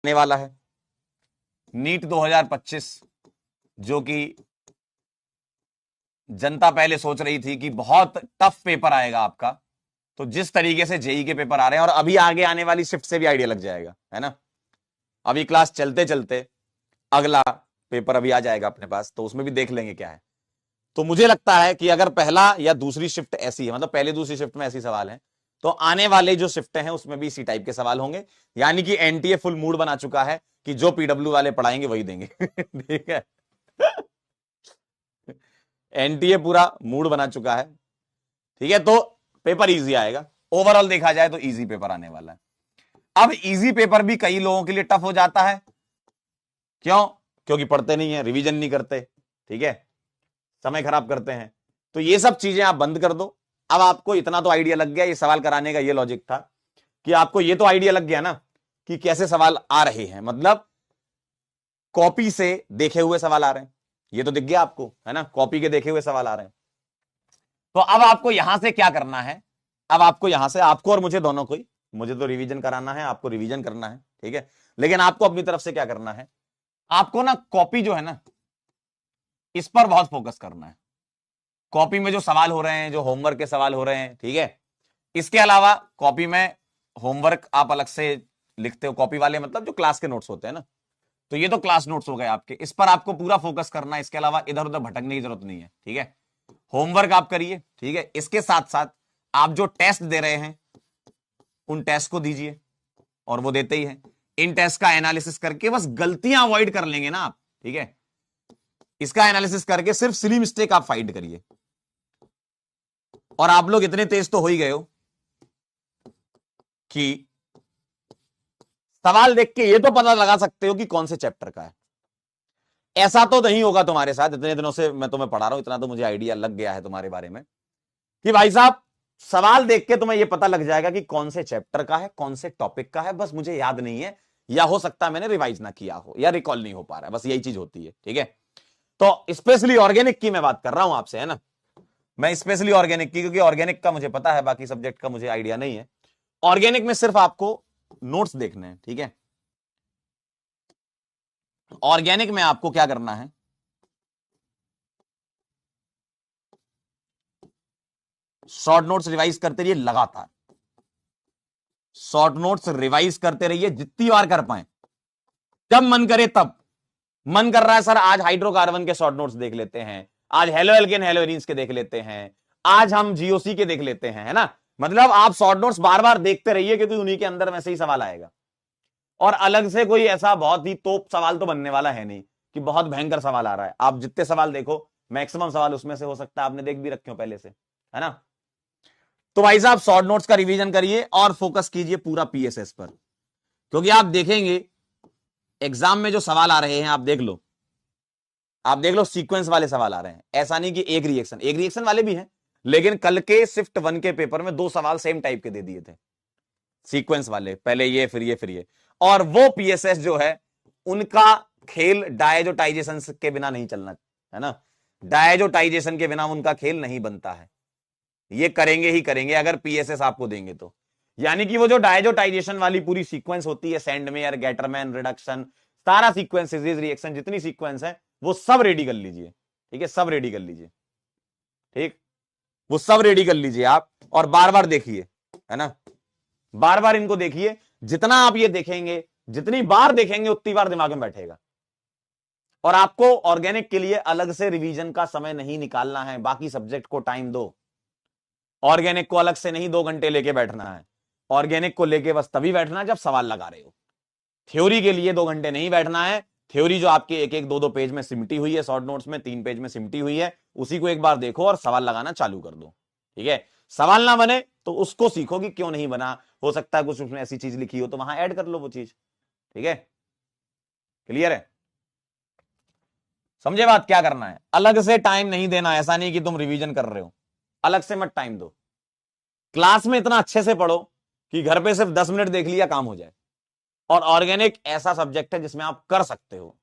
आने वाला है नीट 2025, जो कि जनता पहले सोच रही थी कि बहुत टफ पेपर आएगा आपका, तो जिस तरीके से जेई के पेपर आ रहे हैं, और अभी आगे आने वाली शिफ्ट से भी आइडिया लग जाएगा, है ना। अभी क्लास चलते चलते अगला पेपर अभी आ जाएगा अपने पास, तो उसमें भी देख लेंगे क्या है। तो मुझे लगता है कि अगर पहला या दूसरी शिफ्ट ऐसी है, मतलब पहले दूसरी शिफ्ट में ऐसी सवाल है, तो आने वाले जो शिफ्ट हैं उसमें भी इसी टाइप के सवाल होंगे। यानी कि एनटीए फुल मूड बना चुका है कि जो पीडब्ल्यू वाले पढ़ाएंगे वही देंगे। ठीक है, एनटीए पूरा मूड बना चुका है। ठीक है, तो पेपर इजी आएगा, ओवरऑल देखा जाए तो इजी पेपर आने वाला है। अब इजी पेपर भी कई लोगों के लिए टफ हो जाता है, क्यों? क्योंकि पढ़ते नहीं है, रिवीजन नहीं करते, ठीक है, समय खराब करते हैं। तो ये सब चीजें आप बंद कर दो। अब आपको इतना तो आइडिया लग गया, ये सवाल कराने का ये लॉजिक था कि आपको ये तो आइडिया लग गया ना कि कैसे सवाल आ रहे हैं, मतलब कॉपी से देखे हुए सवाल आ रहे हैं, ये तो दिख गया आपको, है ना, कॉपी के देखे हुए सवाल आ रहे हैं। तो अब आपको यहां से क्या करना है, अब आपको यहां से, आपको और मुझे दोनों को ही, मुझे तो रिवीजन कराना है, आपको रिवीजन करना है, ठीक है, लेकिन आपको अपनी तरफ से क्या करना है, आपको ना कॉपी जो है ना, इस पर बहुत फोकस करना है। कॉपी में जो सवाल हो रहे हैं, जो होमवर्क के सवाल हो रहे हैं, ठीक है, इसके अलावा कॉपी में होमवर्क आप अलग से लिखते हो, कॉपी वाले मतलब जो क्लास के नोट्स होते हैं ना, तो ये तो क्लास नोट्स हो गए आपके, इस पर आपको पूरा फोकस करना है। इसके अलावा इधर उधर भटकने की जरूरत नहीं है, ठीक है। होमवर्क आप करिए, ठीक है, इसके साथ साथ आप जो टेस्ट दे रहे हैं उन टेस्ट को दीजिए, और वो देते ही हैं। इन टेस्ट का एनालिसिस करके बस गलतियां अवॉइड कर लेंगे ना आप, ठीक है, इसका एनालिसिस करके सिर्फ सिली मिस्टेक आप फाइंड करिए। और आप लोग इतने तेज तो हो ही गए हो कि सवाल देख के ये तो पता लगा सकते हो कि कौन से चैप्टर का है। ऐसा तो नहीं होगा तुम्हारे साथ, इतने दिनों से मैं तुम्हें पढ़ा रहा हूं, इतना तो मुझे आइडिया लग गया है तुम्हारे बारे में कि भाई साहब सवाल देख के तुम्हें यह पता लग जाएगा कि कौन से चैप्टर का है, कौन से टॉपिक का है, बस मुझे याद नहीं है, या हो सकता है मैंने रिवाइज ना किया हो, या रिकॉल नहीं हो पा रहा है, बस यही चीज होती है, ठीक है। तो स्पेशली ऑर्गेनिक की मैं बात कर रहा हूं आपसे, है ना, मैं स्पेशली ऑर्गेनिक की, क्योंकि ऑर्गेनिक का मुझे पता है, बाकी सब्जेक्ट का मुझे आइडिया नहीं है। ऑर्गेनिक में सिर्फ आपको नोट्स देखने हैं, ठीक है। ऑर्गेनिक में आपको क्या करना है, शॉर्ट नोट्स रिवाइज करते रहिए लगातार, शॉर्ट नोट्स रिवाइज करते रहिए जितनी बार कर पाए, जब मन करे तब। मन कर रहा है सर आज हाइड्रोकार्बन के शॉर्ट नोट्स देख लेते हैं, आज हेलो एल्केन हेलोइंस के देख लेते हैं, आज हम जीओसी के देख लेते हैं, है ना, मतलब आप शॉर्ट नोट्स बार बार देखते रहिए, क्योंकि उन्हीं के अंदर में से ही सवाल आएगा। और अलग से कोई ऐसा बहुत ही तोप सवाल तो बनने वाला है नहीं कि बहुत भयंकर सवाल आ रहा है। आप जितने सवाल देखो, मैक्सिमम सवाल उसमें से हो सकता है आपने देख भी रखे हो पहले से, है ना। तो भाई साहब शॉर्ट नोट्स का रिवीजन करिए और फोकस कीजिए पूरा पीएसएस पर, क्योंकि आप देखेंगे एग्जाम में जो सवाल आ रहे हैं, आप देख लो, आप देख लो सीक्वेंस वाले सवाल आ रहे हैं, ऐसा नहीं कि एक रिएक्शन वाले भी हैं, लेकिन कल के शिफ्ट 1 के पेपर में 2 सवाल सेम टाइप के दे दिए थे, सीक्वेंस वाले, पहले ये फिर ये फिर ये। और वो पीएसएस जो है उनका खेल डायजोटाइजेशन के बिना नहीं चलना, है ना, डायजोटाइजेशन के बिना उनका खेल नहीं बनता है, ये करेंगे ही करेंगे अगर पीएसएस आपको देंगे तो। यानी कि वो जो डायजोटाइजेशन वाली पूरी सीक्वेंस होती है, सेंडमेयर, गेटरमैन, रिडक्शन, सारा सीक्वेंस, रिएक्शन, जितनी सीक्वेंस है वो सब रेडी कर लीजिए, ठीक है, सब रेडी कर लीजिए, ठीक, वो सब रेडी कर लीजिए आप, और बार बार देखिए, है ना, बार बार इनको देखिए, जितना आप ये देखेंगे, जितनी बार देखेंगे उतनी बार दिमाग में बैठेगा। और आपको ऑर्गेनिक के लिए अलग से रिवीजन का समय नहीं निकालना है, बाकी सब्जेक्ट को टाइम दो, ऑर्गेनिक को अलग से नहीं 2 घंटे लेके बैठना है, ऑर्गेनिक को लेके बस तभी बैठना है जब सवाल लगा रहे हो। थ्योरी के लिए 2 घंटे नहीं बैठना है, थ्योरी जो आपके एक एक 2 पेज में सिमटी हुई है, शॉर्ट नोट्स में 3 पेज में सिमटी हुई है, उसी को एक बार देखो और सवाल लगाना चालू कर दो, ठीक है। सवाल ना बने तो उसको सीखो कि क्यों नहीं बना, हो सकता है कुछ उसमें ऐसी चीज लिखी हो तो वहां ऐड कर लो वो चीज, ठीक है, क्लियर है, समझे बात, क्या करना है, अलग से टाइम नहीं देना, ऐसा नहीं कि तुम रिवीजन कर रहे हो, अलग से मत टाइम दो, क्लास में इतना अच्छे से पढ़ो कि घर पे सिर्फ 10 मिनट देख लिया काम हो जाए। और ऑर्गेनिक ऐसा सब्जेक्ट है जिसमें आप कर सकते हो,